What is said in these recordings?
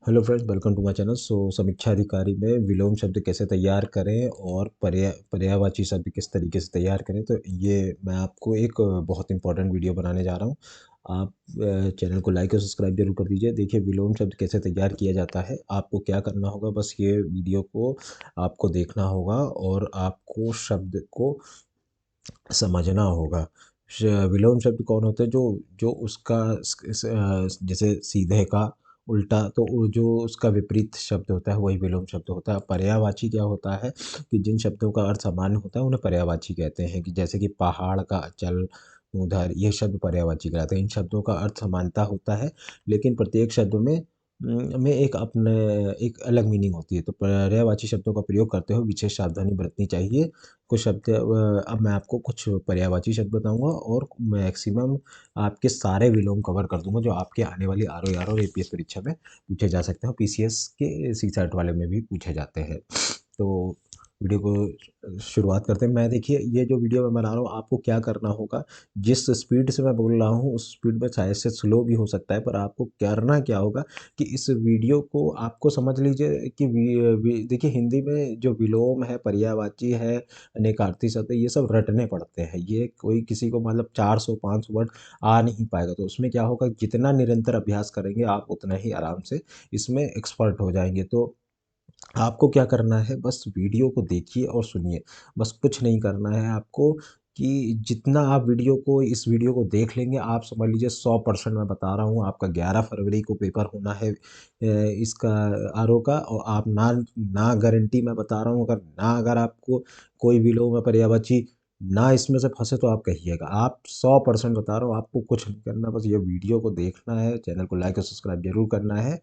Hello friends, welcome to my channel. समीक्षा अधिकारी में विलोम शब्द कैसे तैयार करें और पर्यायवाची शब्द किस तरीके से तैयार करें, तो ये मैं आपको एक बहुत इंपॉर्टेंट वीडियो बनाने जा रहा हूँ। आप चैनल को लाइक और सब्सक्राइब जरूर कर दीजिए। देखिए, विलोम शब्द कैसे तैयार किया जाता है। आपको क्या करना होगा, बस ये वीडियो को आपको देखना होगा और आपको शब्द को समझना होगा। विलोम शब्द कौन होते हैं? जो जो उसका जैसे सीधे का उल्टा, तो जो उसका विपरीत शब्द होता है वही विलोम शब्द होता है। पर्यायवाची क्या होता है कि जिन शब्दों का अर्थ सामान्य होता है उन्हें पर्यायवाची कहते हैं। कि जैसे कि पहाड़ का, अचल, उधर, ये शब्द पर्यायवाची कहलाते हैं। इन शब्दों का अर्थ समानता होता है, लेकिन प्रत्येक शब्द में एक अलग मीनिंग होती है। तो पर्यायवाची शब्दों का प्रयोग करते हुए विशेष सावधानी बरतनी चाहिए। कुछ शब्द, अब मैं आपको कुछ पर्यायवाची शब्द बताऊंगा और मैक्सिमम आपके सारे विलोम कवर कर दूंगा जो आपके आने वाली आर और एपीएस परीक्षा में पूछे जा सकते हैं, पीसीएस के सीसैट वाले में भी पूछे जाते हैं। तो वीडियो को शुरुआत करते हैं। मैं, देखिए, ये जो वीडियो मैं बना रहा हूँ, आपको क्या करना होगा, जिस स्पीड से मैं बोल रहा हूँ उस स्पीड में शायद से स्लो भी हो सकता है, पर आपको करना क्या होगा कि इस वीडियो को आपको समझ लीजिए कि देखिए, हिंदी में जो विलोम है, पर्यायवाची है, अनेकार्थी शब्द है, ये सब रटने पड़ते हैं। ये कोई किसी को मतलब 400-500 वर्ड आ नहीं पाएगा। तो उसमें क्या होगा, जितना निरंतर अभ्यास करेंगे आप उतना ही आराम से इसमें एक्सपर्ट हो जाएंगे। तो आपको क्या करना है, बस वीडियो को देखिए और सुनिए, बस कुछ नहीं करना है आपको। कि जितना आप इस वीडियो को देख लेंगे, आप समझ लीजिए 100% मैं बता रहा हूँ, आपका 11 फरवरी को पेपर होना है इसका आरओ का। और आप ना ना गारंटी मैं बता रहा हूँ, अगर आपको कोई भी लोग पर्यायवाची ना इसमें से फंसे तो आप कहिएगा। आप 100% बता रहा हूँ, आपको कुछ नहीं करना, बस ये वीडियो को देखना है, चैनल को लाइक और सब्सक्राइब जरूर करना है।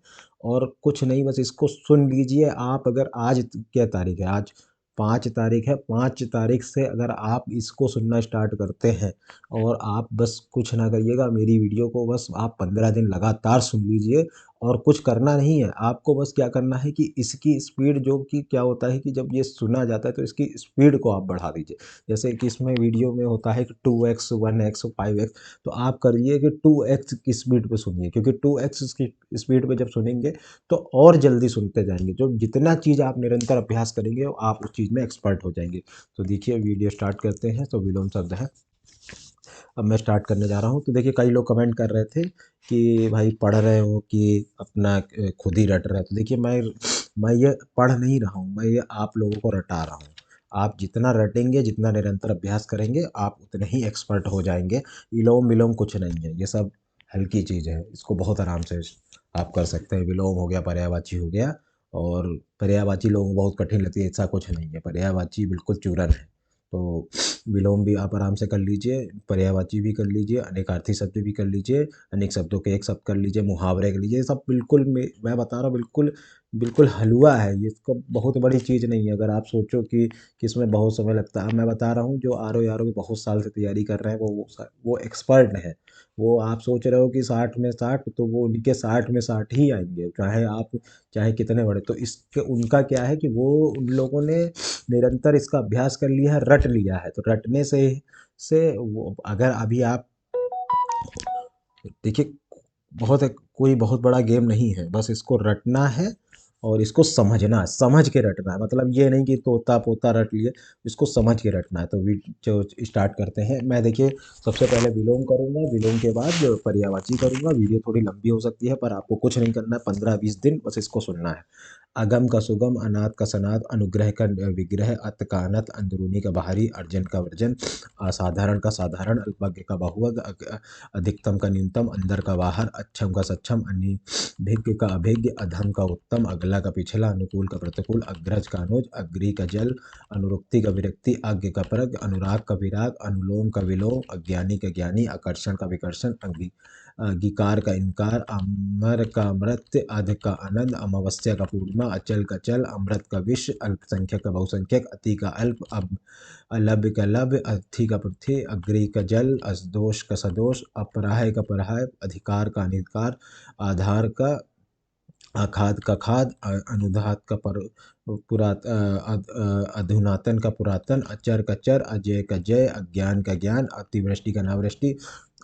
और कुछ नहीं, बस इसको सुन लीजिए। आप अगर आज, क्या तारीख है आज, 5 तारीख है, 5 तारीख से अगर आप इसको सुनना स्टार्ट करते हैं और आप बस कुछ ना करिएगा, मेरी वीडियो को बस आप 15 दिन लगातार सुन लीजिए। और कुछ करना नहीं है आपको, बस क्या करना है कि इसकी स्पीड, जो कि क्या होता है कि जब ये सुना जाता है तो इसकी स्पीड को आप बढ़ा दीजिए। जैसे कि इसमें वीडियो में होता है कि 2x, 1x, 5x, तो आप करिए कि 2x की स्पीड पे सुनिए, क्योंकि 2x की स्पीड पे जब सुनेंगे तो और जल्दी सुनते जाएंगे। जो जितना चीज़ आप निरंतर अभ्यास करेंगे आप उस चीज़ में एक्सपर्ट हो जाएंगे। तो देखिए, वीडियो स्टार्ट करते हैं। तो विलोम शब्द है, अब मैं स्टार्ट करने जा रहा हूँ। तो देखिए, कई लोग कमेंट कर रहे थे कि भाई पढ़ रहे हो कि अपना खुद ही रट रहे हो। तो देखिए, मैं ये पढ़ नहीं रहा हूँ, मैं ये आप लोगों को रटा रहा हूँ। आप जितना रटेंगे, जितना निरंतर अभ्यास करेंगे, आप उतने ही एक्सपर्ट हो जाएंगे। इलोम विलोम कुछ नहीं है, ये सब हल्की चीज़ है, इसको बहुत आराम से आप कर सकते हैं। विलोम हो गया, पर्यायवाची हो गया। और पर्यायवाची लोगों को बहुत कठिन लगती है, ऐसा कुछ नहीं है, पर्यायवाची बिल्कुल चूरन है। तो विलोम भी आप आराम से कर लीजिए, पर्यायवाची भी कर लीजिए, अनेकार्थी शब्द भी कर लीजिए, अनेक शब्दों के एक शब्द कर लीजिए, मुहावरे कर लीजिए। ये सब बिल्कुल मैं बता रहा हूँ, बिल्कुल बिल्कुल हलवा है ये, इसको बहुत बड़ी चीज़ नहीं है। अगर आप सोचो कि इसमें बहुत समय लगता है, मैं बता रहा हूँ जो आर ओ की बहुत साल से तैयारी कर रहे हैं, वो एक्सपर्ट हैं। वो, आप सोच रहे हो कि 60 में 60, तो वो उनके 60 में 60 ही आएंगे, चाहे कितने बड़े। तो इसके उनका क्या है कि वो, उन लोगों ने निरंतर इसका अभ्यास कर लिया है, रट लिया है। तो रटने से वो, अगर अभी आप देखिए, कोई बहुत बड़ा गेम नहीं है, बस इसको रटना है और इसको समझना है, समझ के रटना है। मतलब ये नहीं कि तोता पोता रट लिए, इसको समझ के रटना है। तो जो स्टार्ट करते हैं, मैं, देखिए, सबसे पहले विलोम करूंगा, विलोम के बाद पर्यायवाची करूंगा। वीडियो थोड़ी लंबी हो सकती है, पर आपको कुछ नहीं करना है, 15-20 दिन बस इसको सुनना है। अगम का सुगम, अनाथ का सनाथ, अनुग्रह का विग्रह, अत का अनत, अंदरूनी का बाहरी, अर्जन का वर्जन, असाधारण का साधारण, अल्पज्ञ का बहुअज्ञ, अधिकतम का न्यूनतम, अंदर का बाहर, अच्छम का सक्षम, अनिभिज्ञ का अभिज्ञ, अधम का उत्तम, अगला का पिछला, अनुकूल का प्रतिकूल, अग्रज का अनुज, अग्री का जल, अनुरुक्ति का विरक्ति, अज्ञ का परग, अनुराग का विराग, अनुलोम का विलोम, अज्ञानी का ज्ञानी, आकर्षण का विकर्षण, अंगीकार का इनकार, अमर का अमृत, अध का आनंद, अमावस्या का पूर्णिमा, अचल का चल, अमृत का विष, अल्पसंख्यक का बहुसंख्यक, अति का अल्प, अब अलभ्य का लभ्य, अर्थी का पृथ्वी, अग्रि का जल, असदोष का सदोष, अपराह्य का पराह्य, अधिकार का अनिधिकार, आधार का आखाद का खाद, अनुदात का अधुनातन का पुरातन, अचर का चर, अजय का जय, अज्ञान का ज्ञान, अतिवृष्टि का नावृष्टि,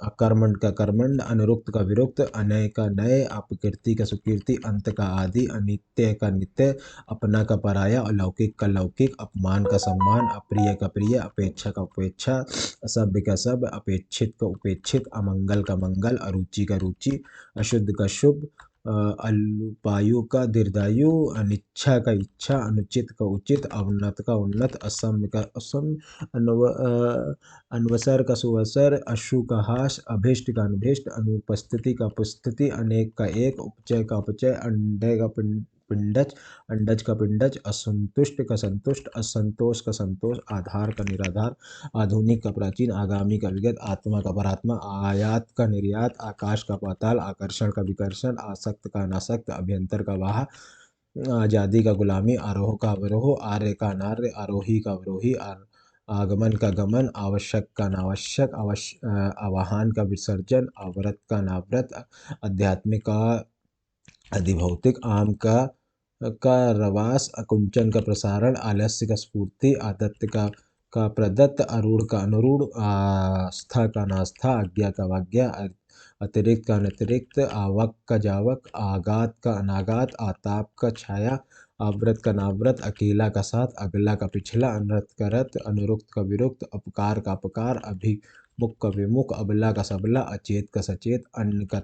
अकर्मण्य का कर्मण्य, अनुरुक्त का विरुक्त, अनय का नय, अपकीर्ति का सुकीर्ति, अंत का आदि, अनित्य का नित्य, अपना का पराया, अलौकिक का लौकिक, अपमान का सम्मान, अप्रिय का प्रिय, अपेक्षा का उपेक्षा, असभ्य का सभ्य, अपेक्षित का उपेक्षित, अमंगल का मंगल, अरुचि का रुचि, अशुद्ध का शुभ, अल्पायु का दीर्घायु, अनिच्छा का इच्छा, अनुचित का उचित, अवनत का उन्नत, असम का असम, अनवसर का सुअवसर, अशु का हास, अभीष्ट का अनभीष्ट, अनुपस्थिति का उपस्थिति, अनेक का एक, उपचय का अपचय, अंडे का पिंडज, अंडज का पिंडज, असंतुष्ट का संतुष्ट, असंतोष का संतोष, आधार का निराधार, आधुनिक का प्राचीन, आगामी का विगत, आत्मा का परात्मा, आयात का निर्यात, आकाश का पाताल, आकर्षण का विकर्षण, आसक्त का अनासक्त, अभ्यंतर का बाह्य, आजादी का गुलामी, आरोह का अवरोह, आर्य का अनार्य, आरोही का अवरोही, आगमन का गमन, आवश्यक का अनावश्यक, आवाहन का विसर्जन, अव्रत का अनाव्रत, आध्यात्मिक का अधिभौतिक, आम का रवास, अकुंचन का प्रसारण, आलस्य का स्फूर्ति, आदत्त का प्रदत्त, आरूढ़ का अनुरूढ़, आस्था का नास्था, आज्ञा का वाज्ञा, अतिरिक्त का अनतिरिक्त, आवक का जावक, आगात का अनागात, आताप का छाया, आवृत का नाव्रत, अकेला का साथ, अगला का पिछला, अनरत का रत, अनुरुक्त का विरुक्त, अपकार का अपकार, अभिमुख का विमुख, अबला का सबला, अचेत का सचेत, अन्न का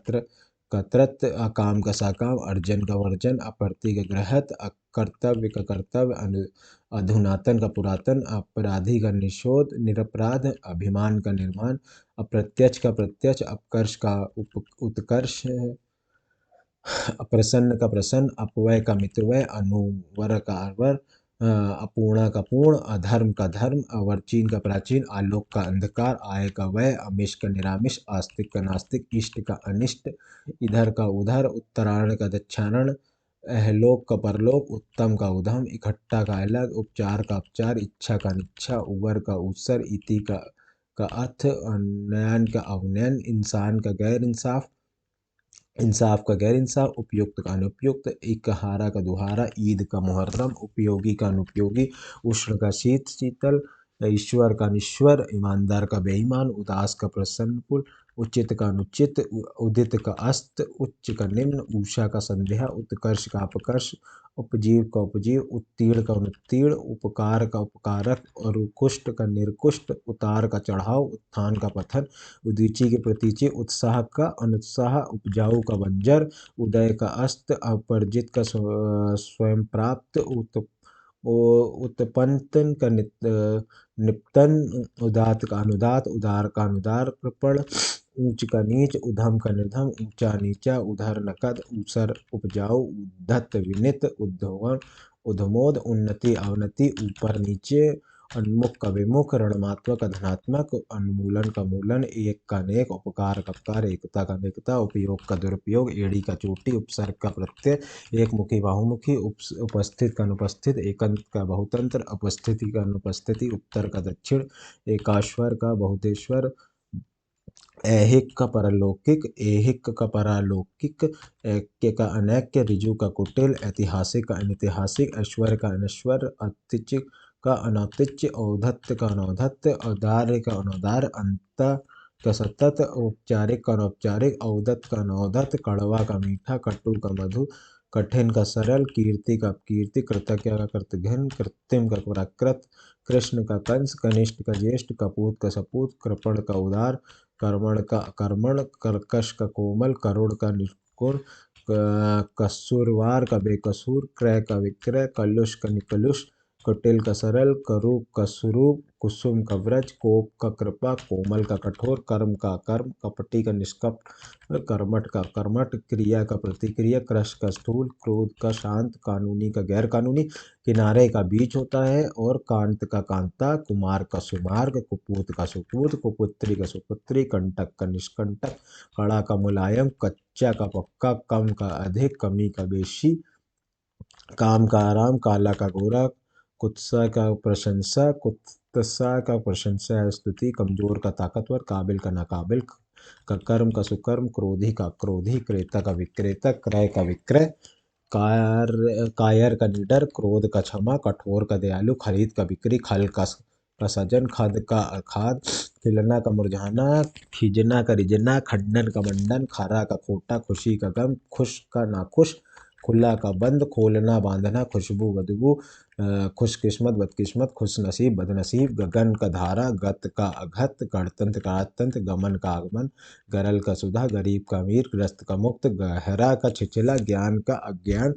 कतरत, अकाम का साकाम, अर्जन का वर्जन, अप्रति का ग्रहत, अकर्तव्य का कर्तव्य, अधुनातन का पुरातन, अपराधी का निषोध, निरपराध, अभिमान का निर्माण, अप्रत्यक्ष का प्रत्यक्ष, अपकर्ष का उत्कर्ष, अप्रसन्न का प्रसन्न, अपव्यय का मितव्यय, अनुवर का अवर, अपूर्णा का पूर्ण, अधर्म का धर्म, अवर्चीन का प्राचीन, आलोक का अंधकार, आय का व्यय, अमिष का निरामिष, आस्तिक का नास्तिक, इष्ट का अनिष्ट, इधर का उधर, उत्तरायण का दक्षिणायण, अहलोक का परलोक, उत्तम का उधम, इकट्ठा का अलग, उपचार का उपचार, इच्छा का निच्छा, उवर का उसर, इति का अर्थ, नयन का अवनयन, इंसान का गैर इंसाफ, इंसाफ का गैर इंसाफ, उपयुक्त का अनुपयुक्त, इकहारा का दुहारा, ईद का मुहर्रम, उपयोगी का अनुपयोगी, उष्ण का शीत शीतल, ईश्वर का निश्वर, ईमानदार का बेईमान, उदास का प्रसन्नपुर, उचित का अनुचित, उदित का अस्त, उच्च का निम्न, उषा का संध्या, उत्कर्ष का अपकर्ष, उपजीव का उपजीव, उत्तीर्ण का अनुत्तीर्ण, उपकार का उपकारक, और कुष्ठ का निर्कुष्ट, उतार का चढ़ाव, उत्थान का पथन, उदीची की प्रतीचि, उत्साह का अनुत्साह, उपजाऊ का बंजर, उदय का अस्त, अपर्जित का स्वयं प्राप्त, उत्पन्न का निपतन, उदात का अनुदात, उदार का अनुदार, कृपण, ऊंच का नीच, उधम का निर्धम, ऊंचा नीचा, उधर नकद, ऊसर उपजाऊ, उद्धत विनित, उद्धवन उद्धमोद, उन्नति अवनति, ऊपर नीचे, उन्मुख का विमुख, ऋणात्मक का धनात्मक, उन्मूलन का मूलन, एक का नेक, उपकार का उपकार, एकता का अनेकता, उपयोग का दुरुपयोग, एड़ी का चोटी, उपसर्ग का प्रत्यय, एक मुखी बाहुमुखी, उपस्थित का अनुपस्थित, एकंत का बहुतंत्र, उपस्थिति का अनुपस्थिति, उत्तर का दक्षिण, एकाश्वर का बहुतेश्वर, ऐहिक का परलौकिक, ऐहिक का परालौकिक, ऐक्य का अनैक्य, ऋजु का कुटिल, ऐतिहासिक का अनैतिहासिक, ऐश्वर्य का अनश्वर, अतिच्य का अनौतिच्य, औद्धत्य का अनौद्धत्य, औदार्य का अनौदार, अंत का सतत, औपचारिक का अनौपचारिक, औदत्त का अनौदत्त, कड़वा का मीठा, कटु का मधु, कठिन का सरल, कीर्ति का अपकीर्ति, कृतज्ञ का कृतघ्न, कृत्रिम का प्राकृत, कृष्ण का कंस, कनिष्ठ का ज्येष्ठ, कपूत का सपूत, कृपण का उदार, कर्मण का अकर्मण, कर्कश का कोमल, करुण का निष्ठुर, कसूरवार का बेकसूर, क्रय का विक्रय, कलुष का निकलुष, कुटिल का सरल, करूप का स्वरूप, कुसुम का व्रज, कोप का कृपा, कोमल का कठोर, कर्म का कर्म, कपटी का निष्कपट, कर्मठ का कर्मठ, क्रिया का प्रतिक्रिया, क्रश का स्थूल, क्रोध का शांत, कानूनी का गैर कानूनी, किनारे का बीच होता है, और कांत का कांता, कुमार का सुमार्ग, कुपूत का सुपूत, कुपुत्री का सुपुत्री, कंटक का निष्कंटक, कड़ा का मुलायम, कच्चा का पक्का, कम का अधिक, कमी का बेशी, काम का आराम, काला का गोरा, कुत्सा का प्रशंसा, कुत्सा का प्रशंसा है स्तुति, कमजोर का ताकतवर, काबिल का नाकाबिल, का कर्म का सुकर्म, क्रोधी का क्रोधी, क्रेता का विक्रेता, क्रय का विक्रय, कायर का निडर, क्रोध का क्षमा, कठोर का दयालु, खरीद का बिक्री, खल का सजन, खाद का अखाद, खिलना का मुरझाना, खींचना का रिझना, खंडन का मंडन, खारा का खोटा, खुशी का गम, खुश का नाखुश, खुला का बंद, खोलना बांधना, खुशबू बदबू, खुशकिस्मत बदकिस्मत, खुश नसीब बदनसीब, गगन का धारा, गत का अघत, गणतंत्र का राजतंत्र, गमन का आगमन, गरल का सुधा, गरीब का अमीर, ग्रस्त का मुक्त, गहरा का छिछला, ज्ञान का अज्ञान,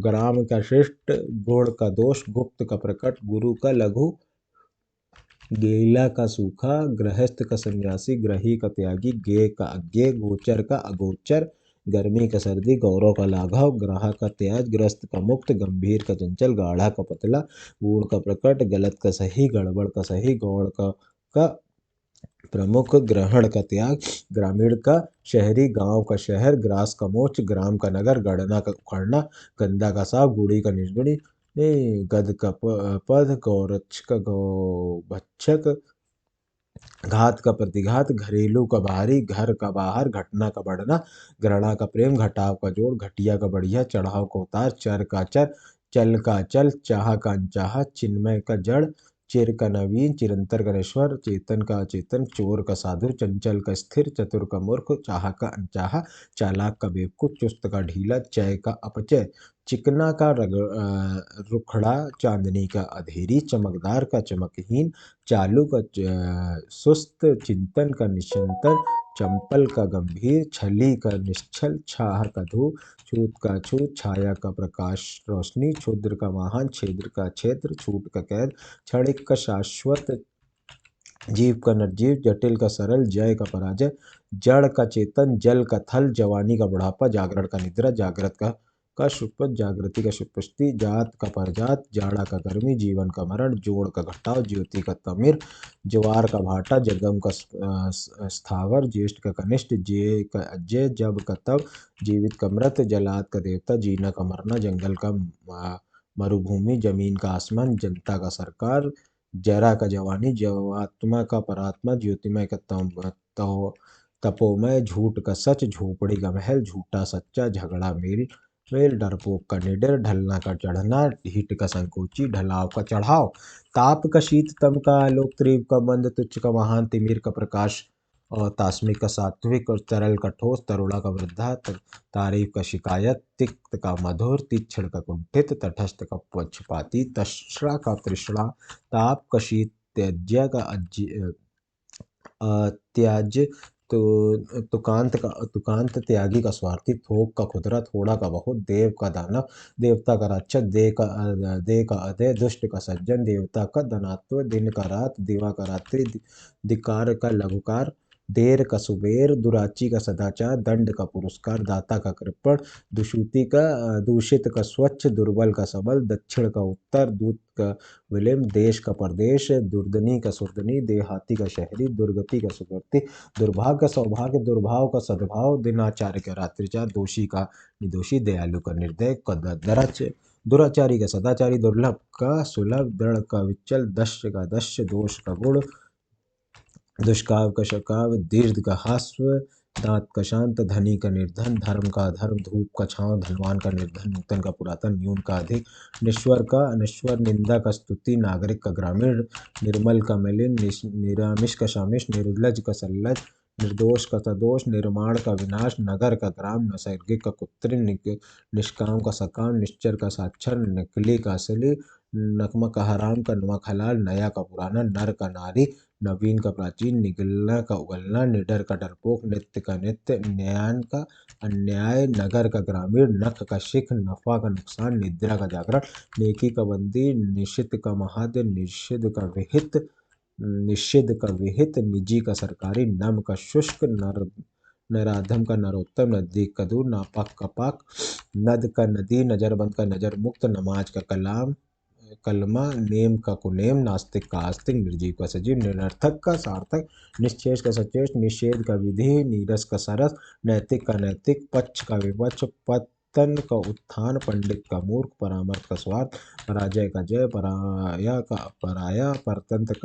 ग्राम का शिष्ट, गुण का दोष, गुप्त का प्रकट, गुरु का लघु, गीला का सूखा, गृहस्थ का सन्यासी, ग्रही का त्यागी, गे का अज्ञे, गोचर का अगोचर, गर्मी का सर्दी, गौरव का लाघव, ग्राह का त्याज, ग्रस्त का मुक्त, गंभीर का चंचल, गाढ़ा का पतला, गूढ़ का प्रकट, गलत का सही, गड़बड़ का सही, गौड़ का प्रमुख, ग्रहण का त्याग, ग्रामीण का शहरी, गांव का शहर, ग्रास का मोक्ष, ग्राम का नगर, गणना का उखड़ना, गंदा का साफ, गुड़ी का निर्गुणी, गद का पद, गौरक्ष का गौभक्षक, घात का प्रतिघात, घरेलू का बाहरी, घर का बाहर, घटना का बढ़ना, घृणा का प्रेम, घटाव का जोड़, घटिया का बढ़िया, चढ़ाव का उतार, चर का चर, चल का चल, चाह का अनचाहा, चिन्मय का जड़, चिर का नवीन, चिरंतर का नश्वर, चेतन का अचेतन, चोर का साधु, चंचल का स्थिर, चतुर का मूर्ख, चाह का अनचाहा, चालाक का बेवकूफ, चुस्त का ढीला, चय का अपचय, चिकना का रुखड़ा, चांदनी का अधेरी, चमकदार का चमकहीन, चालू का सुस्त, चिंतन का निश्चिंतन, चंपल का गंभीर, छली का निश्छल, छाह का धूप, छूत का छूत, छाया का प्रकाश रोशनी, क्षुद्र का महान, छेद्र का क्षेत्र, छूट का कैद, क्षणिक का शाश्वत, जीव का निर्जीव, जटिल का सरल, जय का पराजय, जड़ का चेतन, जल का थल, जवानी का बुढ़ापा, जागरण का निद्रा, जागृत का शुष्पत, जागृति का शुष्पस्ति, जात का परजात, जाड़ा का गर्मी, जीवन का मरण, जोड़ का घटाव, ज्योति का तमिर, ज्वार का भाटा, जगम का स्थावर, ज्येष्ठ का कनिष्ठ, जे का अजय, जब का तब, जीवित का मृत, जलाद का देवता, जीना का मरना, जंगल का मरुभूमि, जमीन का आसमान, जनता का सरकार, जरा का जवानी, जवात्मा का परात्मा, ज्योतिमय का तपोमय, झूठ का सच, झोपड़ी का महल, झूठा सच्चा, झगड़ा मेल मेल, डरपोक का निडर, ढलना का चढ़ना, ढीठ का संकोची, ढलाव का चढ़ाव, ताप का शीत, तम का आलोक, तीव्र का मंद, तुच्छ का महान, तिमिर का प्रकाश, और तास्मिक का सात्विक, और तरल का ठोस, तरुणा का वृद्धा, तारीफ का शिकायत, तिक्त का मधुर, तीक्ष्ण का कुंठित, तटस्थ का पक्षपाती, तृष्णा का तृष्णा, ताप का शीत, त्याज्य का त्याज्य, तो तुकांत त्यागी का स्वार्थी, थोक का खुदरा, थोड़ा का बहुत, देव का दानव, देवता का रक्षक, दे का अदय, दुष्ट का सज्जन, देवता का धनात्व, दिन का रात, दिवा का रात्रि, धिकार का लघुकार, देर का सुबेर, दुराची का सदाचार, दंड का पुरस्कार, दाता का कृपण, दूषित का स्वच्छ, दुर्बल का सबल, दक्षिण का उत्तर, दूत का विलिम, देश का परदेश, दुर्दनी का सुर्दनी, देहाती का शहरी, दुर्गति का सुगति, दुर्भाग्य का सौभाग्य, दुर्भाव का सद्भाव, दिनाचार्य का रात्रिचार, दोषी का निर्दोषी, दयालु का निर्दय, दुराचारी का सदाचारी, दुर्लभ का सुलभ, दृढ़ का विचल, दस्य का दस्य, दोष का गुण, दुष्काव का शकाव, दीर्घ का हास्व, दांत का शांत, धनी का निर्धन, धर्म का अधर्म, धूप का छांव, धनवान का निर्धन, नूतन का पुरातन, न्यून का अधिक, निश्वर का अनश्वर, निंदा का स्तुति, नागरिक का ग्रामीण, निर्मल का मलिन, निरामिष का शामिश, निर्लज का सल्लज, निर्दोष का सदोष, निर्माण का विनाश, नगर का ग्राम, नैसर्गिक का कृत्रिम, निष्काम का सकाम, निश्चर का साक्षर, नकली का असली, नकमा का हराम का नमक हलाल, नया का पुराना, नर का नारी, नवीन का प्राचीन, निगलना का उगलना, निडर का डरपोक, नित्य का नित्य, न्याय का अन्याय, नगर का ग्रामीण, नख का शिख, नफा का नुकसान, निद्रा का जागरण, नेकी का बंदी, निषिद्ध का महाद्य, निषिद्ध का विहित, निजी का सरकारी, नम का शुष्क, नराधम का नरोत्तम, नजदीक का दूर, नापाक का पाक, नद का नदी, नजरबंद का नजर मुक्त, नमाज का कलाम कलमा, नेम का कुनेम, नास्तिक का आस्तिक, निर्जीव का सजीव, निरर्थक का सार्थक, निश्चेष का सचेष, निषेध का विधि, नीरस का सरस, नैतिक का नैतिक, पक्ष का विपक्ष, पतन का उत्थान, पंडित का मूर्ख, परामर्श का स्वार्थ, पराजय का जय, पराया का अपराया, परतंत्र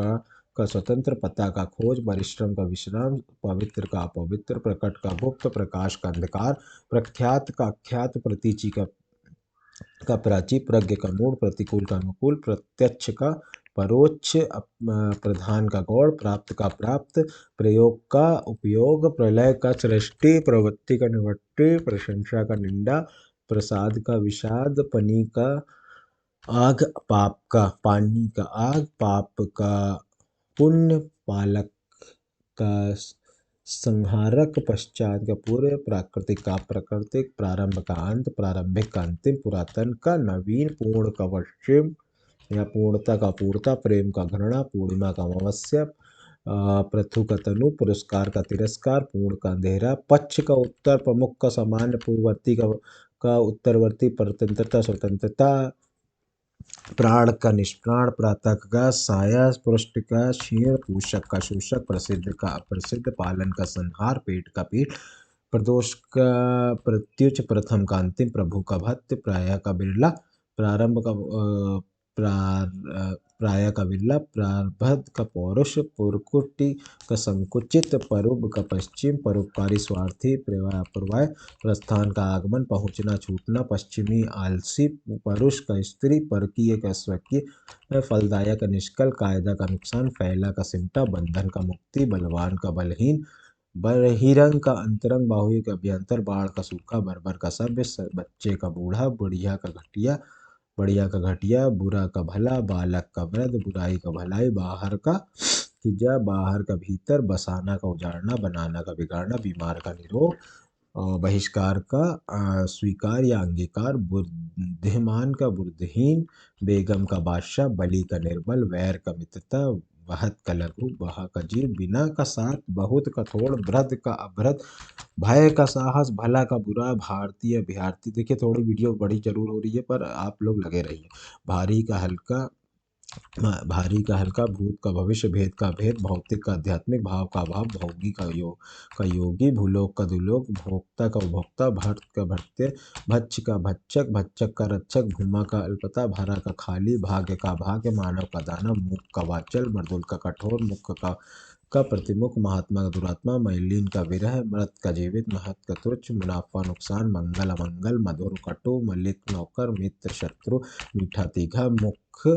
का स्वतंत्र, पता का खोज, परिश्रम का विश्राम, पवित्र का अपवित्र, प्रकट का गुप्त, प्रकाश का अंधकार, प्रख्यात का अख्यात, प्रतीचि का प्राची, प्रज्ञ का मूल, प्रतिकूल का अनुकूल, प्रत्यक्ष का परोक्ष, प्रधान का गौण, प्राप्त का प्राप्त, प्रयोग का उपयोग, प्रलय का सृष्टि, प्रवृत्ति का निवृत्ति, प्रशंसा का निंदा, प्रसाद का विषाद, पनी का आग, पाप का पानी का आग, पाप का पुण्य, पालक का संहारक, पश्चात का पूर्व, प्राकृतिक का प्राकृतिक, प्रारंभ का अंत, प्रारंभिक का अंतिम, पुरातन का नवीन, पूर्ण का पश्चिम या पूर्णता का पूर्णता, प्रेम का घृणा, पूर्णिमा का अमावस्या, पृथु का तनु, पुरस्कार का तिरस्कार, पूर्ण का अंधेरा, पक्ष का उत्तर, प्रमुख का सामान्य, पूर्ववर्ती का उत्तरवर्ती, परतंत्रता स्वतंत्रता, प्राण का निष्प्राण, प्रातः का साया, पृष्ठ का क्षीण, पोषक का शोषक, प्रसिद्ध का अप्रसिद्ध, पालन का संहार, पेट का पीठ, प्रदोष का प्रत्युच, प्रथम का अंतिम, प्रभु का भक्त, प्राय का बिरला, प्रारंभ का प्राय का बिरला, प्रारब्ध का पौरुष, पुरकुटी का संकुचित, परुब का पश्चिम, परोपकारी स्वार्थी, प्रवाय, प्रस्थान का आगमन, पहुंचना छूटना, पश्चिमी आलसी, परुष का स्त्री, परकीय का स्वकीय, फलदायक का निष्कल, कायदा का नुकसान, फैला का सिमटा, बंधन का मुक्ति, बलवान का बलहीन, बहिरंग का अंतरंग, बाहुल्य का अभ्यंतर, बाढ़ का सूखा, बर्बर का सभ्य, बच्चे का बूढ़ा, बढ़िया का घटिया, बुरा का भला, बालक का वृद्ध, बुराई का भलाई, बाहर का हिजा, बाहर का भीतर, बसाना का उजाड़ना, बनाना का बिगाड़ना, बीमार का निरोग, बहिष्कार का स्वीकार या अंगीकार, बुद्धिमान का बुद्धिहीन, बेगम का बादशाह, बलि का निर्बल, वैर का मित्रता, वहत का लघु, बहा का जीव, बिना का साथ, बहुत का थोड़, भ्रद का अभ्रद, भय का साहस, भला का बुरा, भारतीय अभ्यर्थी। देखिए थोड़ी वीडियो बड़ी जरूर हो रही है पर आप लोग लगे रहिए। भारी का हल्का, भारी का हल्का, भूत का भविष्य, भेद का भेद, भौतिक का आध्यात्मिक, भाव का अभाव, भोगी का योगी, भूलोक का दुलोक, भोक्ता का उपभोक्ता, भक्त का भृत्य, भक्ष का भक्षक, भक्षक का रक्षक, भूमा का अल्पता, भरा का खाली, भाग्य का भाग्य, मानव का दानव, मूक का वाचल, मर्दुल का कठोर, मुख का प्रतिमुख, महात्मा का दुरात्मा, मैलीन का विरह, मृत का जीवित, महत का तुच्छ, मुनाफा नुकसान, मंगल अमंगल, मधुर कटु, मलित नौकर, मित्र शत्रु, मीठा तीखा, मुख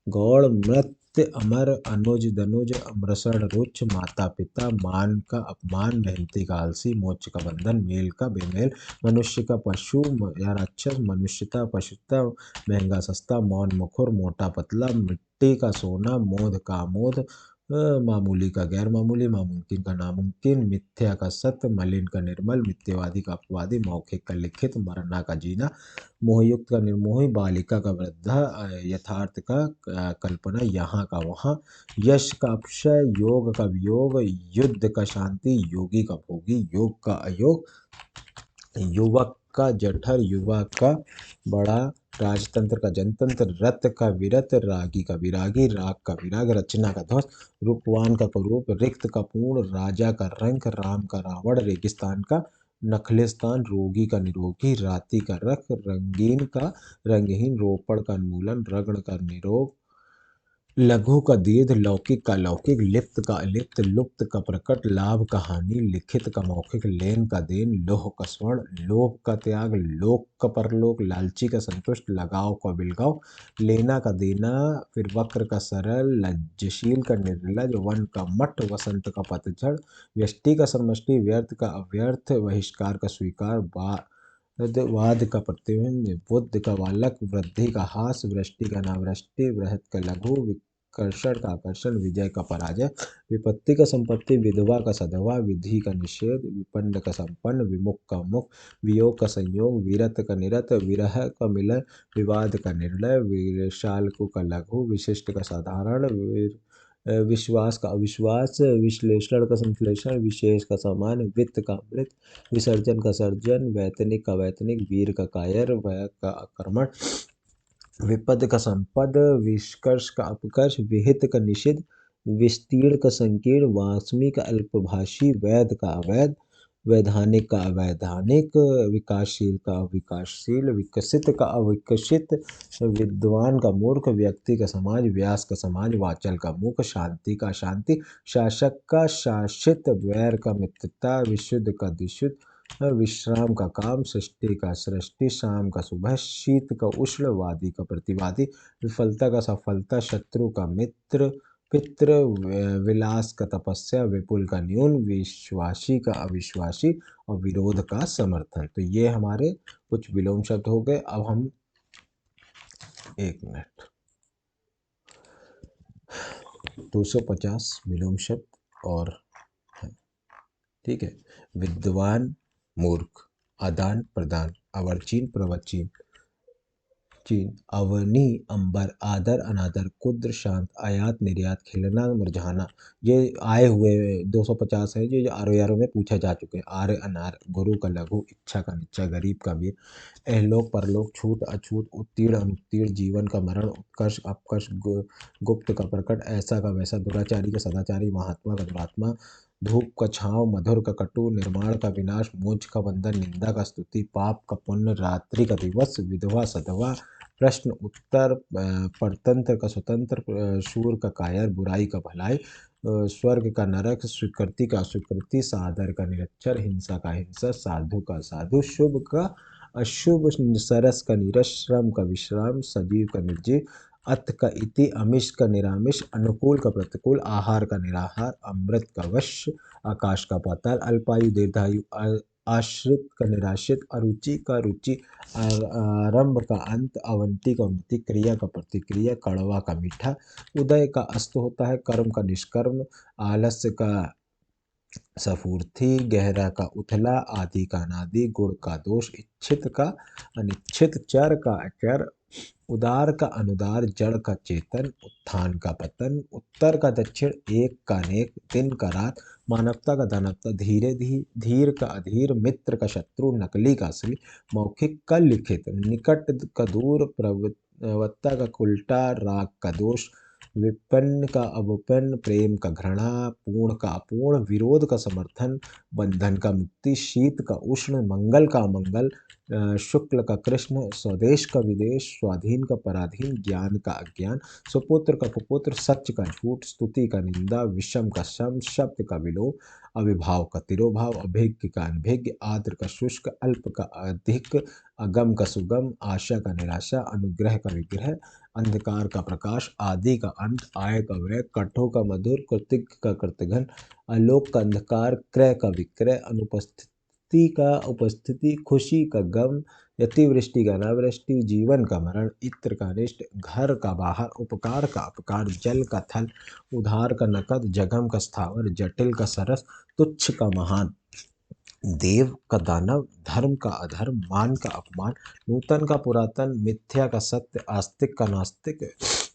गौड़, मृत्य अमर, अनुज दनुज, अमृषण रुच्च, माता पिता, मान का अपमान, मेहनती का आलसी, मोक्ष का बंधन, मेल का बेमेल, मनुष्य का पशु या राक्षस, मनुष्यता पशुता, महंगा सस्ता, मौन मुखर, मोटा पतला, मिट्टी का सोना, मोद का मोद, मामूली का गैर मामूली, नामुमकिन का नामुमकिन, मिथ्या का सत्य, मलिन का निर्मल, मिथ्यवादी का अपवादी, मौखिक का लिखित, मरना का जीना, मोहयुक्त का निर्मोही, बालिका का वृद्धा, यथार्थ का कल्पना, यहाँ का वहाँ, यश का अपशय, योग का वियोग, युद्ध का शांति, योगी का भोगी, योग का अयोग, युवक का जठर, युवा का बड़ा, राजतंत्र का जनतंत्र, रत का विरत, रागी का विरागी, राग का विराग, रचना का ध्वस्त, रूपवान का कुरूप, रिक्त का पूर्ण, राजा का रंक, राम का रावण, रेगिस्तान का नखलिस्तान, रोगी का निरोगी, राति का रख, रंगीन का रंगहीन, रोपड़ का उन्मूलन, रगड़ का निरोग, लघु का दीर्घ, लौकिक का लौकिक, लिप्त का अलिप्त, लुप्त का प्रकट, लाभ का हानि, लिखित का मौखिक, लेन का देन, लोह का स्वर्ण, लोभ का त्याग, लोक का परलोक, लालची का संतुष्ट, लगाव का बिलगाव, लेना का देना, फिर वक्र का सरल, लज्जशील का निर्लज, वन का मठ, वसंत का पतझड़, व्यष्टि का समष्टि, व्यर्थ का अव्यर्थ, बहिष्कार का स्वीकार, वाद का प्रतिबिंब, बुद्ध का बालक, वृद्धि का हास, वृष्टि का नावृष्टि, बृहत का लघु, विकर्षण का आकर्षण, विजय का पराजय, विपत्ति का संपत्ति, विधवा का सधवा, विधि का निषेध, विपन्न का संपन्न, विमुख का मुख, वियोग का संयोग, विरत का निरत, विरह का मिलन, विवाद का निर्णय, विशालकु का लघु, विशिष्ट का साधारण, विश्वास का अविश्वास, विश्लेषण का संश्लेषण, विशेष का सामान्य, वित्त का अमृत, विसर्जन का सर्जन, वैतनिक का वैतनिक, वीर का कायर, वय का आक्रमण, विपद का संपद, विष्कर्ष का अपकर्ष, विहित का निषिद्ध, विस्तीर्ण का संकीर्ण, वास्मी का अल्पभाषी, वैध का अवैध, वैधानिक का अवैधानिक, विकासशील का अविकासशील, विकसित का अविकसित, विद्वान का मूर्ख, व्यक्ति का समाज, व्यास का समाज, वाचल का मुख, शांति का शांति, शासक का शासित, वैर का मित्रता, विशुद्ध का विशुद्ध, विश्राम का काम, सृष्टि का सृष्टि, शाम का सुबह, शीत का उष्ण, वादी का प्रतिवादी, विफलता का सफलता, शत्रु का मित्र, पितृ, विलास का तपस्या, विपुल का न्यून, विश्वासी का अविश्वासी और विरोध का समर्थन। तो ये हमारे कुछ विलोम शब्द हो गए। अब हम एक मिनट 250 विलोम शब्द और हैं, ठीक है। विद्वान, मूर्ख, आदान प्रदान, अवर्चीन प्रवचीन, चीन, अवनी, अंबर, आदर अनादर, कुद्र शांत, आयात निर्यात, खिलना मुरझाना। ये आए हुए 250 है, ये जो आरो यारों में पूछे जा चुके हैं। आर्य अनार, गुरु का लघु, इच्छा का निच्चा, गरीब का अमीर, एहलोक परलोक, छूत अछूत, उत्तीर्ण अनुत्तीर्ण, जीवन का मरण, उत्कर्ष अपकर्ष, गुप्त का प्रकट, ऐसा का वैसा, दुराचारी का सदाचारी, महात्मा का दुरात्मा, धूप का छांव, मधुर का कटु, निर्माण का विनाश, मोक्ष का बंधन, निंदा का स्तुति, पाप का पुण्य, रात्रि का दिवस, विधवा सधवा, प्रश्न उत्तर, परतंत्र का स्वतंत्र, शूर का कायर, बुराई का भलाई, स्वर्ग का नरक, स्वीकृति का अस्वीकृति, सादर का निरक्षर, हिंसा का हिंसा, साधु का साधु, शुभ का अशुभ, सरस का नीरस, श्रम का विश्राम, सजीव का निर्जीव, अथ का इति, अमिष का निरामिष, अनुकूल का प्रतिकूल, आहार का निराहार, अमृत का वश्य, आकाश का पाताल, अल्पायु दीर्घायु, आश्रित का निराश्रित, अरुचि का रुचि, आरंभ का अंत, अवंती का उन्नति, क्रिया का प्रतिक्रिया, कड़वा का मीठा, उदय का अस्त होता है, कर्म का निष्कर्म, आलस्य का सफूर्थी, गहरा का उथला, आदि का अनादि, गुण का दोष, इच्छित का अनिच्छित, चर का अचर, उदार का अनुदार, जड़ का चेतन, उत्थान का पतन, उत्तर का दक्षिण, एक का अनेक, दिन का रात, मानवता का दानवता, धीरे धीर का अधीर, मित्र का शत्रु, नकली का असली, मौखिक का लिखित, निकट का दूर, प्रवक्ता का उल्टा, राग का दोष, विपन्न का अवपन्न, प्रेम का घृणा, पूर्ण का अपूर्ण, विरोध का समर्थन, बंधन का मुक्ति, शीत का उष्ण, मंगल का अमंगल, शुक्ल का कृष्ण, स्वदेश का विदेश, स्वाधीन का पराधीन, ज्ञान का अज्ञान, सुपुत्र का कुपुत्र, सत्य का झूठ, स्तुति का निंदा, विषम का सम, शब्द का विलोम, अविभाव का तिरोभाव, अभिज्ञ का अनभिज्ञ, आर्द्र का शुष्क, अल्प का अधिक, अगम का सुगम, आशा का निराशा, अनुग्रह का विग्रह, अंधकार का प्रकाश, आदि का अंत, आय का व्यय, कठोर का मधुर, कृतिक का कृतघ्न, आलोक का अंधकार, क्रय का विक्रय, अनुपस्थिति का उपस्थिति, खुशी का गम, अतिवृष्टि का अनावृष्टि, जीवन का मरण, इत्र का अनिष्ट, घर का बाहर, उपकार का अपकार, जल का थल, उधार का नकद, जगम का स्थावर, जटिल का सरस, तुच्छ का महान, देव का दानव, धर्म का अधर्म, मान का अपमान, नूतन का पुरातन, मिथ्या का सत्य, आस्तिक का नास्तिक,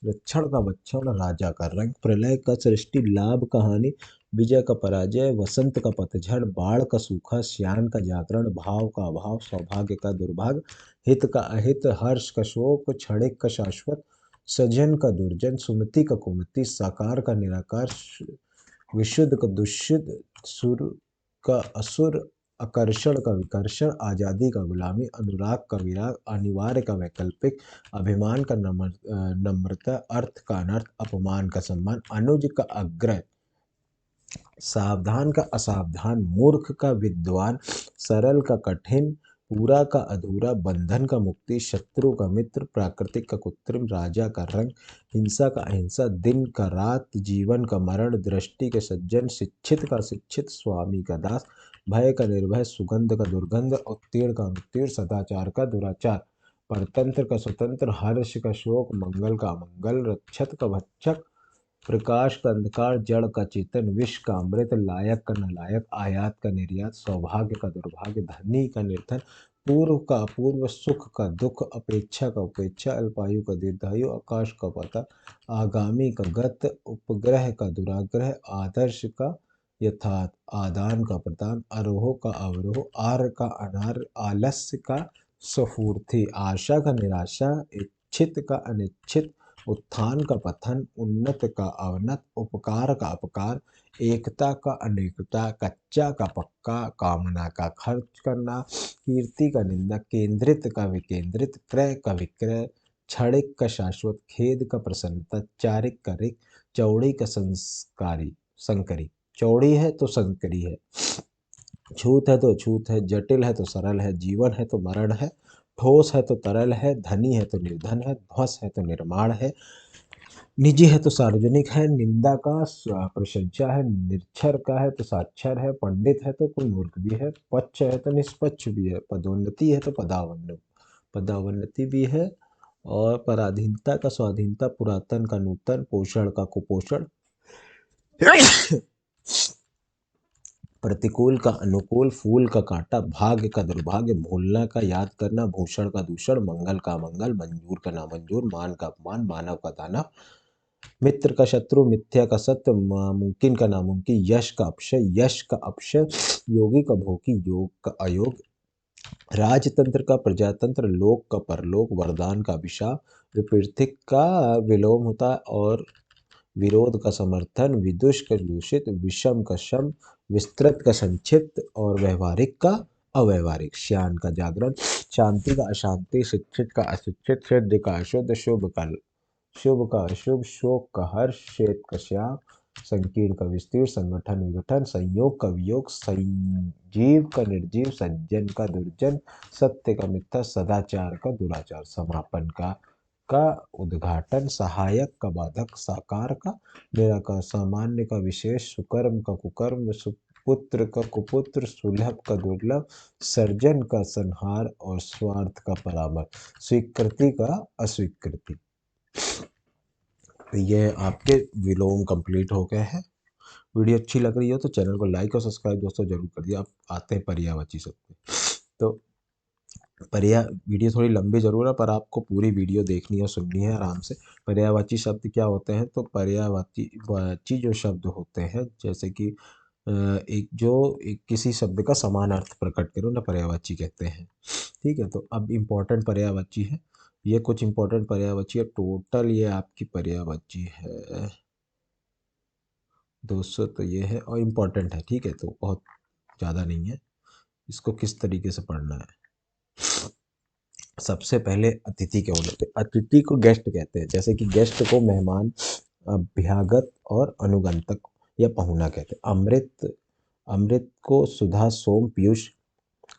लक्षण का वक्षण, राजा का रंग, प्रलय का सृष्टि, लाभ का हानि, विजय का पराजय, वसंत का पतझड़, बाढ़ का सूखा, श्यान का जागरण, भाव का अभाव, सौभाग्य का दुर्भाग्य, हित का अहित, हर्ष का शोक, क्षणिक का शाश्वत, सजन का दुर्जन, सुमति का कुमति, साकार का निराकार, विशुद्ध का दुष्युद्ध, सुर का असुर, आकर्षण का विकर्षण, आजादी का गुलामी, अनुराग का विराग, अनिवार्य का वैकल्पिक, अभिमान का नम्रता, अर्थ का अनर्थ, अपमान का सम्मान, अनुज का अग्रह, सावधान का असावधान, मूर्ख का विद्वान, सरल का कठिन, पूरा का अधूरा, बंधन का मुक्ति, शत्रु का मित्र, प्राकृतिक का कृत्रिम, राजा का रंग, हिंसा का अहिंसा, दिन का रात, जीवन का मरण, दृष्टि के सज्जन, शिक्षित का शिक्षित, स्वामी का दास, भय का निर्भय, सुगंध का दुर्गंध, उत्तीर्ण का अनुत्तीर्ण, सदाचार का दुराचार, परतंत्र का स्वतंत्र, हर्ष का शोक, मंगल का अमंगल, रक्षक का भक्षक, प्रकाश का अंधकार, जड़ का चेतन, विष का अमृत, लायक का नलायक, आयात का निर्यात, सौभाग्य का दुर्भाग्य, धनी का निर्धन, पूर्व का अपूर्व, सुख का दुख, अपेक्षा का उपेक्षा, अल्पायु का दीर्घायु, आकाश का पता, आगामी का गत, उपग्रह का दुराग्रह, आदर्श का यथार्थ, आदान का प्रदान, आरोह का अवरोह, आर का अनार, आलस्य का स्फूर्ति, आशा का निराशा, इच्छित का अनिच्छित, उत्थान का पतन, उन्नत का अवनत, उपकार का अपकार, एकता का अनेकता, कच्चा का पक्का, कामना का खर्च करना, कीर्ति का निंदा, केंद्रित का विकेंद्रित, क्रय का विक्रय, क्षणिक का शाश्वत, खेद का प्रसन्नता, चारिक का रिक, चौड़ी का संस्कारी संकरी, चौड़ी है तो संकरी है, छूत है तो अछूत है, जटिल है तो सरल है, जीवन है तो मरण है, ठोस है तो तरल है, धनी है तो निर्धन है, ध्वस है तो निर्माण है, निजी है तो सार्वजनिक है, निंदा का प्रशंसा है, निरक्षर का है तो साक्षर है, पंडित है तो कोई मूर्ख भी है, पक्ष है तो निष्पक्ष भी है, पदोन्नति है तो पदावनति भी है, और पराधीनता का स्वाधीनता, पुरातन का नूतन, पोषण का कुपोषण, प्रतिकूल का अनुकूल, फूल का कांटा, भाग्य का दुर्भाग्य, भूलना का याद करना, भूषण का दूषण, मंगल का मंगल, मंजूर का नामंजूर, मान का अपमान, मानव का दानव, मित्र का शत्रु, मिथ्या का सत्य, मुमकिन का नामुमकिन, यश का अपशय, योगी का भोगी, योग का अयोग, राजतंत्र का प्रजातंत्र, लोक का परलोक, वरदान का अभिशाप, विपरीत का विलोम होता है, और विरोध का समर्थन, विदुष का दूषित, विषम का शम, विस्तृत का संक्षिप्त, और व्यवहारिक का अव्यवहारिक, श्यान का जागरण, शांति का अशांति, शिक्षित का अशिक्षित, शुद्ध का अशुद्ध, शुभ का अशुभ, शोक का हर्ष, श्वेत का श्याम, संकीर्ण का विस्तीर्ण, संगठन विघटन, संयोग का वियोग, संजीव का निर्जीव, सज्जन का दुर्जन, सत्य का मिथ्या, सदाचार का दुराचार, समापन का उद्घाटन, सहायक का बाधक, साकार का निराकार, सामान्य का विशेष, सुकर्म का कुकर्म, सुपुत्र का कुपुत्र, सुलभ का दुर्लभ, सर्जन का संहार, और स्वार्थ का परामर्श, स्वीकृति का अस्वीकृति। तो ये आपके विलोम कंप्लीट हो गए हैं। वीडियो अच्छी लग रही हो तो चैनल को लाइक और सब्सक्राइब दोस्तों जरूर कर दिए। आप आते हैं पर्यायवाची शब्द पे। तो वीडियो थोड़ी लंबी जरूर है, पर आपको पूरी वीडियो देखनी है, सुननी है आराम से। पर्यायवाची शब्द क्या होते हैं? तो पर्यायवाची वाची जो शब्द होते हैं, जैसे कि एक किसी शब्द का समान अर्थ प्रकट करो ना, पर्यायवाची कहते हैं। ठीक है, तो अब इम्पोर्टेंट पर्यायवाची है, ये कुछ इम्पोर्टेंट पर्यायवाची है। टोटल ये आपकी पर्यायवाची है 200, तो ये है और इम्पोर्टेंट है। ठीक है, तो बहुत ज़्यादा नहीं है। इसको किस तरीके से पढ़ना है? सबसे पहले अतिथि क्या होते हैं? अतिथि को गेस्ट कहते हैं। जैसे कि गेस्ट को मेहमान, अभ्यागत और अनुगंतक या पहुना कहते हैं। अमृत, अमृत को सुधा, सोम, पीयूष,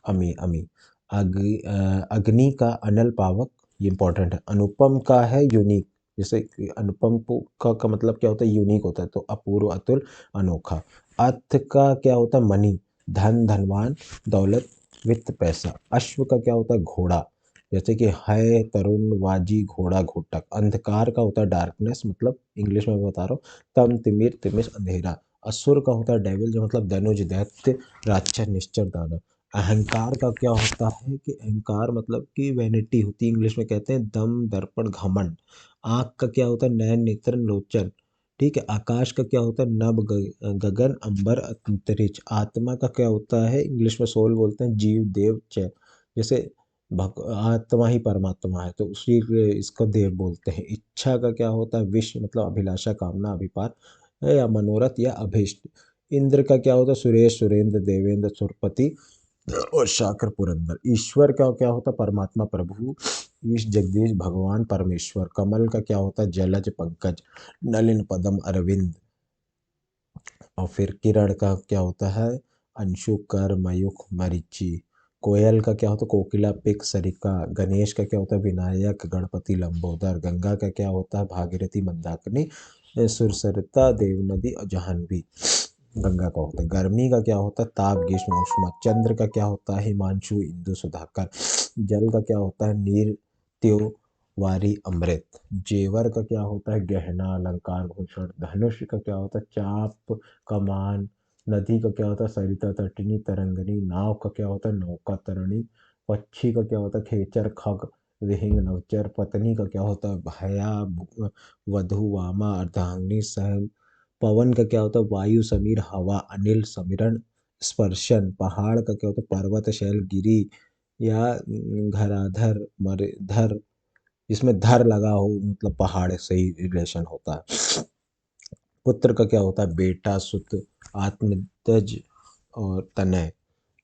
अमी अमी। अग्नि का अनल पावक, ये इंपॉर्टेंट है। अनुपम का है यूनिक, जैसे कि अनुपम का मतलब क्या होता है? यूनिक होता है, तो अपूर्व, अतुल, अनोखा। अर्थ का क्या होता है? मनी, धन, धनवान, दौलत, वित्त, पैसा। अश्व का क्या होता है? घोड़ा, जैसे कि है, तरुण, वाजी, घोड़ा, घोटक। अंधकार का होता है डार्कनेस, मतलब इंग्लिश में मैं बता रहा हूँ, तम, तिमिर, तिमिस, अंधेरा। असुर का होता है डेविल, जो मतलब धनुज, दैत्य, राक्षस, निश्चर, दानव। अहंकार का क्या होता है? कि अहंकार मतलब कि वैनिटी होती है, इंग्लिश में कहते हैं दम, दर्पण, घमंड। आँख का क्या होता है? नयन, नेत्र, लोचन। ठीक है। आकाश का क्या होता है? नभ, गगन, अंबर, अंतरिक्ष। आत्मा का क्या होता है? इंग्लिश में सोल बोलते हैं, जीव, देव, चैन। जैसे आत्मा ही परमात्मा है, तो उसी इसको देव बोलते हैं। इच्छा का क्या होता है? विश, मतलब अभिलाषा, कामना, अभिपात या मनोरथ या अभीष्ट। इंद्र का क्या होता है? सुरेश, सुरेंद्र, देवेंद्र, सुरपति और शाकर, पुरंदर। ईश्वर का क्या होता है? परमात्मा, प्रभु, ईश, जगदीश, भगवान, परमेश्वर। कमल का क्या होता है? जलज, पंकज, नलिन, पदम, अरविंद। और फिर किरण का क्या होता है? अंशु, कर, मयूख, मरीचि। कोयल का क्या होता है? कोकिला, पिक, सरिका। गणेश का क्या होता है? विनायक, गणपति, लंबोदर। गंगा का क्या होता है? भागीरथी, मंदाकिनी, सुरसरिता, देवनदी और जाह्नवी। गंगा का होता है। गर्मी का क्या होता है? ताप, ग्रीष्म, उष्मा। चंद्र का क्या होता है? हिमांशु, इंदु, सुधाकर। जल का क्या होता है? नीर, त्यो, वारी, अमृत। जेवर का क्या होता है? गहना, अलंकार, भूषण। धनुष का क्या होता है? चाप, कमान। नदी का क्या होता है? सरिता, तटिनी, तरंगनी। नाव का क्या होता है? नौका, तरणी। पक्षी का क्या होता है? खेचर, खग, विहिंग, नवचर। पत्नी का क्या होता है? भया, वधु, वामा, अर्धांगिनी, सहन। पवन का क्या होता है? वायु, समीर, हवा, अनिल, समीरण, स्पर्शन। पहाड़ का क्या होता है? पर्वत, शैल, गिरी या घराधर, मरधर, जिसमें धर लगा हो, मतलब पहाड़ से ही रिलेशन होता है। पुत्र का क्या होता है? बेटा, सुत, आत्मज और तनय।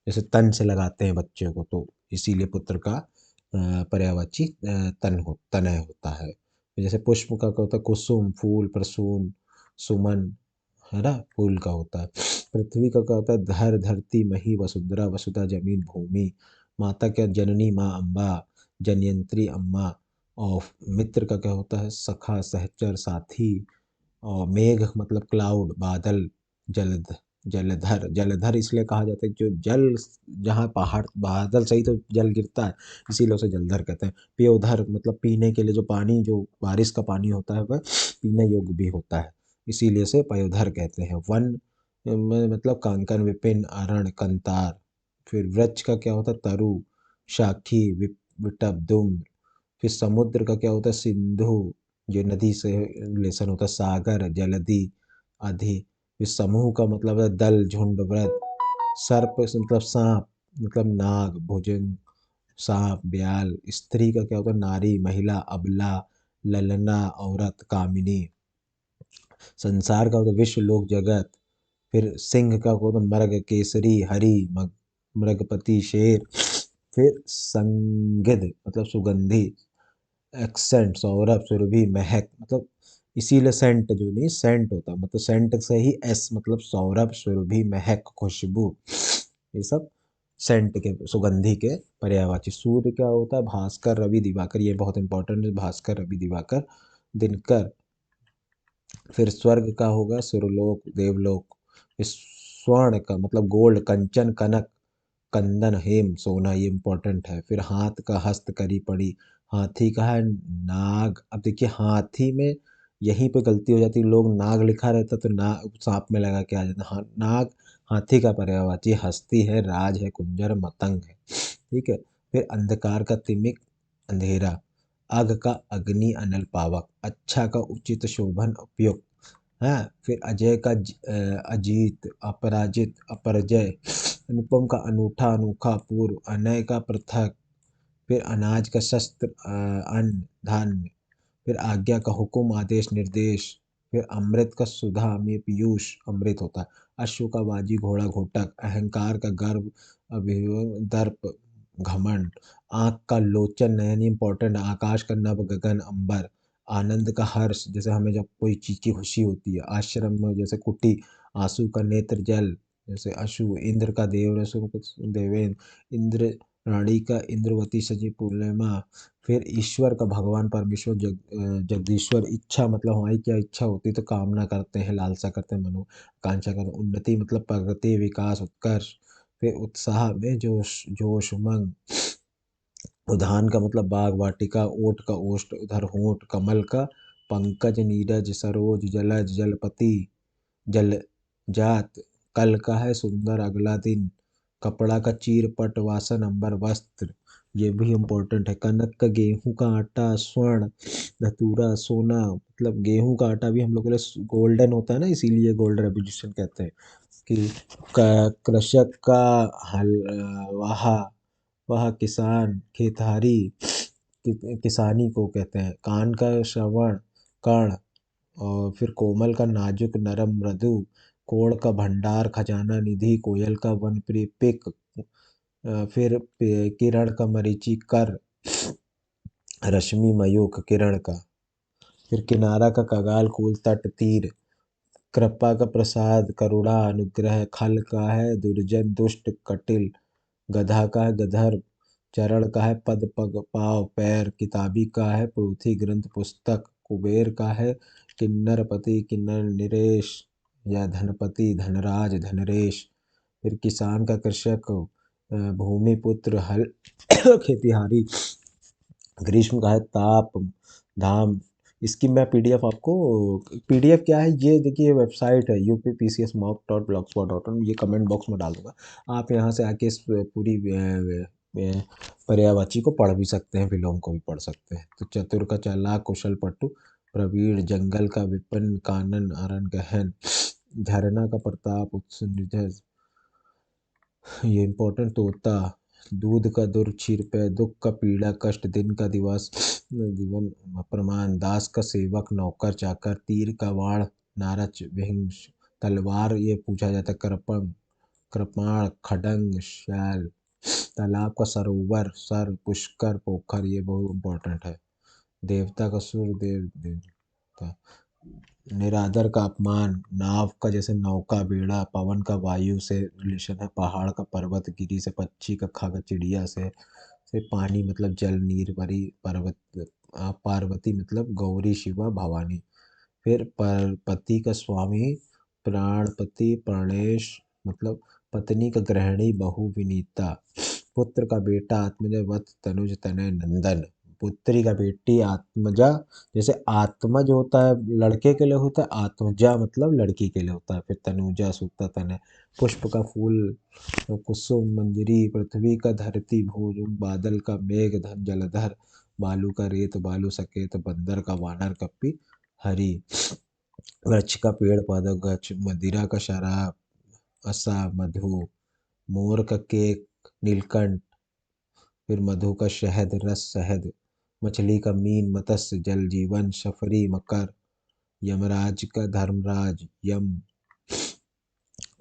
जैसे तन से लगाते हैं बच्चे को, तो इसीलिए पुत्र का पर्यायवाची तनय होता है। जैसे पुष्प का क्या होता है? कुसुम, फूल, प्रसून, सुमन, है ना, फूल का होता है। पृथ्वी का क्या होता है, धर धरती मही वसुंधरा, वसुधा जमीन भूमि। माता क्या, जननी माँ अम्बा, जनयंत्री अम्मा। और मित्र का क्या होता है, सखा सहचर साथी। और मेघ मतलब क्लाउड बादल। जलध जलधर, जलधर इसलिए कहा जाता है जो जल, जहाँ पहाड़ बादल सही तो जल गिरता है, इसीलिए उसे जलधर कहते हैं। पेयोधर मतलब पीने के लिए जो पानी, जो बारिश का पानी होता है वह पीने योग्य भी होता है, इसीलिए इसे पयोधर कहते हैं। वन में मतलब कांकन विपिन अरण कंतार। फिर वृक्ष का क्या होता है, तरु शाखी विटप दुम। फिर समुद्र का क्या होता है, सिंधु, जो नदी से रिलेशन होता है, सागर जलधि अधि। फिर समूह का मतलब है दल झुंड वृत्त। सर्प से मतलब सांप, मतलब नाग भुजंग सांप ब्याल। स्त्री का क्या होता है, नारी महिला अबला ललना औरत कामिनी। संसार का होता है विश्व लोक जगत। फिर सिंह का होता है मृग केसरी हरि मृगपति शेर। फिर संगिध मतलब सुगंधी। एक्सेंट सौरभ सुरभि महक मतलब, इसीलिए सेंट जो नहीं सेंट होता है, मतलब सेंट से ही एस मतलब सौरभ सुरभि महक खुशबू, ये सब सेंट के सुगंधि के पर्यायवाची। सूर्य क्या होता है, भास्कर रवि दिवाकर, ये बहुत इंपॉर्टेंट है, भास्कर रवि दिवाकर दिनकर। फिर स्वर्ग का होगा सुरलोक देवलोक। फिर स्वर्ण का मतलब गोल्ड कंचन कनक कंदन हेम सोना, ये इंपॉर्टेंट है। फिर हाथ का हस्त करी पड़ी। हाथी का है नाग। अब देखिए हाथी में यहीं पे गलती हो जाती है, लोग नाग लिखा रहता तो नाग सांप में लगा के आ जाता। हाँ नाग हाथी का पर्यायवाची। हस्ती है राज है कुंजर मतंग है, ठीक है। फिर अंधकार का तिमिक अंधेरा। अग का अग्नि अनल पावक। अच्छा का उचित शोभन उपयुक्त है। फिर अजय का अजीत अपराजित अपरजय। अनुपम का अनूठा अनोखा पूर्व। अनय का पृथक। फिर अनाज का शस्त्र अन्न धान्य। फिर आज्ञा का हुक्म आदेश निर्देश। फिर अमृत का सुधा में पीयूष अमृत होता है। अश्व का बाजी घोड़ा घोटक। अहंकार का गर्व अभिमान दर्प घमंड। आँख का लोचन नयन इंपॉर्टेंट। आकाश का नभ गगन अंबर। आनंद का हर्ष, जैसे हमें जब कोई चीज की खुशी होती है। आश्रम में जैसे कुटी। आंसू का नेत्र जल, जैसे अशु। इंद्र का देव रसु देवेंद्र। इंद्र रानी का इंद्रवती सजी पूर्णिमा। फिर ईश्वर का भगवान परमेश्वर जगदीश्वर। इच्छा मतलब हमारी क्या इच्छा होती है तो कामना करते हैं, लालसा करते हैं, मनोकांक्षा करते हैं। उन्नति मतलब प्रगति विकास उत्कर्ष। फिर उत्साह में जोश जोश उमंग। उद्यान का मतलब बाग वाटिका। ओट का ओष्ठ उधर होंठ। कमल का पंकज नीरज सरोज जलज जलपति जल जात। कल का है सुंदर अगला दिन। कपड़ा का चीर पट वासन अंबर वस्त्र, ये भी इम्पोर्टेंट है। कनक का गेहूं का आटा स्वर्ण। धतूरा सोना, मतलब गेहूं का आटा भी हम लोग के लिए गोल्डन होता है ना, इसीलिए गोल्ड रेवोल्यूशन कहते हैं। कि कृषक का हल वाह, वह किसान खेतहारी किसानी को कहते हैं। कान का श्रवण कर्ण। और फिर कोमल का नाजुक नरम मृदु। कोण का भंडार खजाना निधि। कोयल का वन प्रिय पिक। फिर किरण का मरीचि कर। रश्मि मयूख किरण का। फिर किनारा का कगाल कूल तट तीर। कृपा का प्रसाद करुणा अनुग्रह। खल का है दुर्जन दुष्ट कटिल। गधा का है गधर्व। चरण का है पद पग पाव पैर। किताबी का है पोथी ग्रंथ पुस्तक। कुबेर का है किन्नरपति किन्नर निरेश, या धनपति धनराज धनरेश। फिर किसान का कृषक भूमिपुत्र हल खेतिहारी। ग्रीष्म का है ताप धाम। इसकी मैं पीडीएफ आपको, पीडीएफ क्या है ये देखिए, वेबसाइट है uppcsmock.blogspot.com, ये कमेंट बॉक्स में डाल दूंगा। आप यहाँ से आके इस पूरी पर्यायवाची को पढ़ भी सकते हैं, विलोम को भी पढ़ सकते हैं। तो चतुर का चालाक कुशल पट्टू प्रवीण। जंगल का विपिन कानन अरण गहन। झरना का प्रताप उत्सुक, ये इम्पोर्टेंट। तोता दूध का दुर छीर पे। दुख का पीड़ा कष्ट। दिन का दिवस जीवन प्रमाण। दास का सेवक नौकर चाकर। तीर का वाण नारच विहिंस। तलवार ये पूछा जाता है। कृपण कृपाण खडंग शैल। तालाब का सरोवर सर पुष्कर पोखर, ये बहुत इम्पोर्टेंट है। देवता का सूर्य देवता। निरादर का अपमान, नाव का जैसे नौका बेड़ा, पवन का वायु से रिलेशन है, पहाड़ का पर्वत, गिरी से पक्षी, कखा का चिड़िया से पानी मतलब जल, नीर परी, पर्वत पार्वती मतलब गौरी शिवा भवानी। फिर पर पति का स्वामी, प्राणपति प्राणेश मतलब पत्नी का गृहिणी बहू विनीता। पुत्र का बेटा आत्मजा, वत्स तनुज तनय नंदन। पुत्री का बेटी आत्मजा, जैसे आत्मज होता है लड़के के लिए होता है, आत्मजा मतलब लड़की के लिए होता है। फिर तनुजा सूक्ता तनय। पुष्प का फूल कुसुम मंजरी, पृथ्वी का धरती भोज, बादल का मेघ धन जलधर, बालू का रेत बालू सकेत, बंदर का वानर कपि हरि। वृक्ष का पेड़ पौधा गच्छ, मदिरा का शराब असा मधु, मोर का केक नीलकंठ, फिर मधु का शहद रस शहद, मछली का मीन मत्स्य जल जीवन, शफरी मकर, यमराज का धर्मराज यम,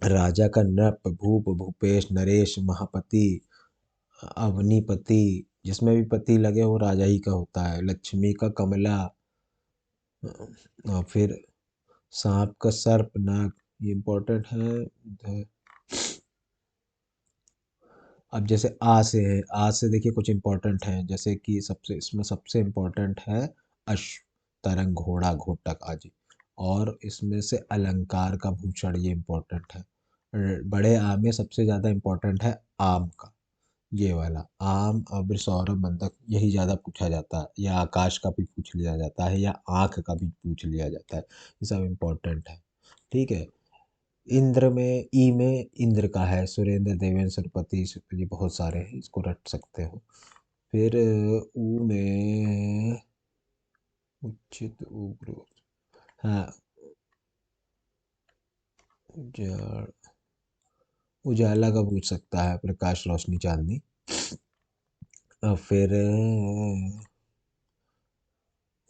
राजा का नृप भूप भूपेश नरेश महापति अवनीपति, जिसमें भी पति लगे वो राजा ही का होता है। लक्ष्मी का कमला, और फिर सांप का सर्प नाग, ये इम्पोर्टेंट है। अब जैसे आ से है, आ से देखिए कुछ इम्पोर्टेंट है, जैसे कि सबसे इसमें सबसे इम्पोर्टेंट है अश्व, तरंग, घोड़ा, घोटक आदि। और इसमें से अलंकार का भूषण, ये इम्पोर्टेंट है। बड़े आ में सबसे ज़्यादा इम्पोर्टेंट है आम का, ये वाला आम, अब्र, सौरभ, मंदक, यही ज़्यादा पूछा जाता है, या आकाश का भी पूछ लिया जाता है, या आँख का भी पूछ लिया जाता है। ये सब इम्पोर्टेंट है। ठीक है। इंद्र में, ई में इंद्र का है, सुरेंद्र, देवेंद्र, सुरपति, ये बहुत सारे हैं, इसको रट सकते हो। फिर ऊ में उचित उग्र, हाँ, उजाड़, उजाला का पूछ सकता है, प्रकाश रोशनी चांदनी। फिर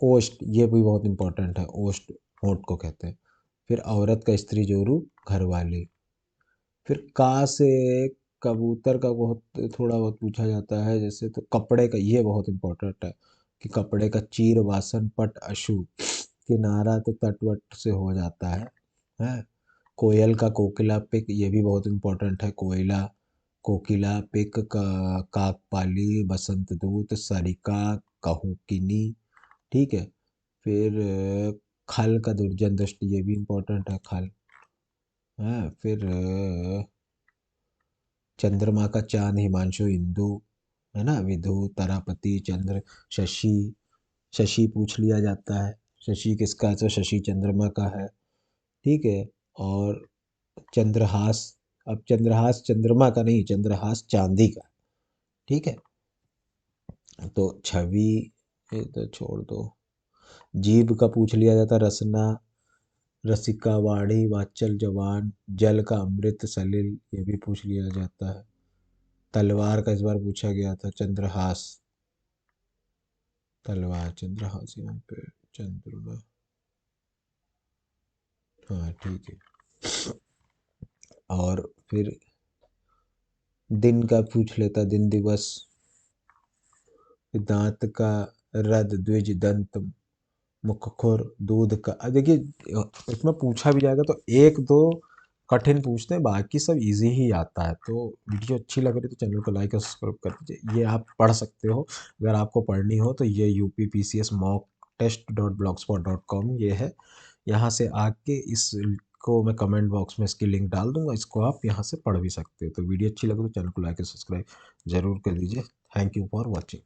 ओष्ठ, ये भी बहुत इंपॉर्टेंट है, ओष्ठ होंठ को कहते हैं। फिर औरत का स्त्री जोरू, घरवाली। फिर का से कबूतर का बहुत थोड़ा बहुत पूछा जाता है, जैसे तो कपड़े का, ये बहुत इंपॉर्टेंट है कि कपड़े का चीर वासन पट अशु, किनारा तो तटवट से हो जाता है। कोयल का कोकिला पिक, ये भी बहुत इंपॉर्टेंट है, कोयला कोकिला पिक का, काकपाली बसंत दूत, सरिका कहुकिनी। ठीक है। फिर खल का दुर्जन दृष्टि, ये भी इंपॉर्टेंट है, खल है। फिर चंद्रमा का चांद, हिमांशु, इंदु, है ना, विधु, तारापति, चंद्र, शशि, शशि पूछ लिया जाता है। शशि किसका है, तो शशि चंद्रमा का है। ठीक है। और चंद्रहास, अब चंद्रहास चंद्रमा का नहीं, चंद्रहास चांदी का। ठीक है। तो छवि, ये तो छोड़ दो। जीभ का पूछ लिया जाता, रसना, रसिका, वाणी, वाचल, जवान, जल का अमृत सलिल, ये भी पूछ लिया जाता है। तलवार का इस बार पूछा गया था, चंद्रहास, तलवार चंद्रहास, यहाँ पे चंद्रमा। हाँ ठीक है। और फिर दिन का पूछ लेता, दिन दिवस, दांत का, रद द्विज दंत, मुख खुर, दूध का। अब देखिए इसमें पूछा भी जाएगा तो एक दो कठिन पूछते हैं, बाकी सब इजी ही आता है। तो वीडियो अच्छी लग रही है तो चैनल को लाइक और सब्सक्राइब कर दीजिए। ये आप पढ़ सकते हो, अगर आपको पढ़नी हो तो ये UPPCS मॉक टेस्ट .blogspot.com ये है। यहाँ से आके इसको मैं कमेंट बॉक्स में इसकी लिंक डाल दूंगा, इसको आप यहाँ से पढ़ भी सकते हो। तो वीडियो अच्छी लगे तो चैनल को लाइक और सब्सक्राइब जरूर कर दीजिए। Thank you for watching.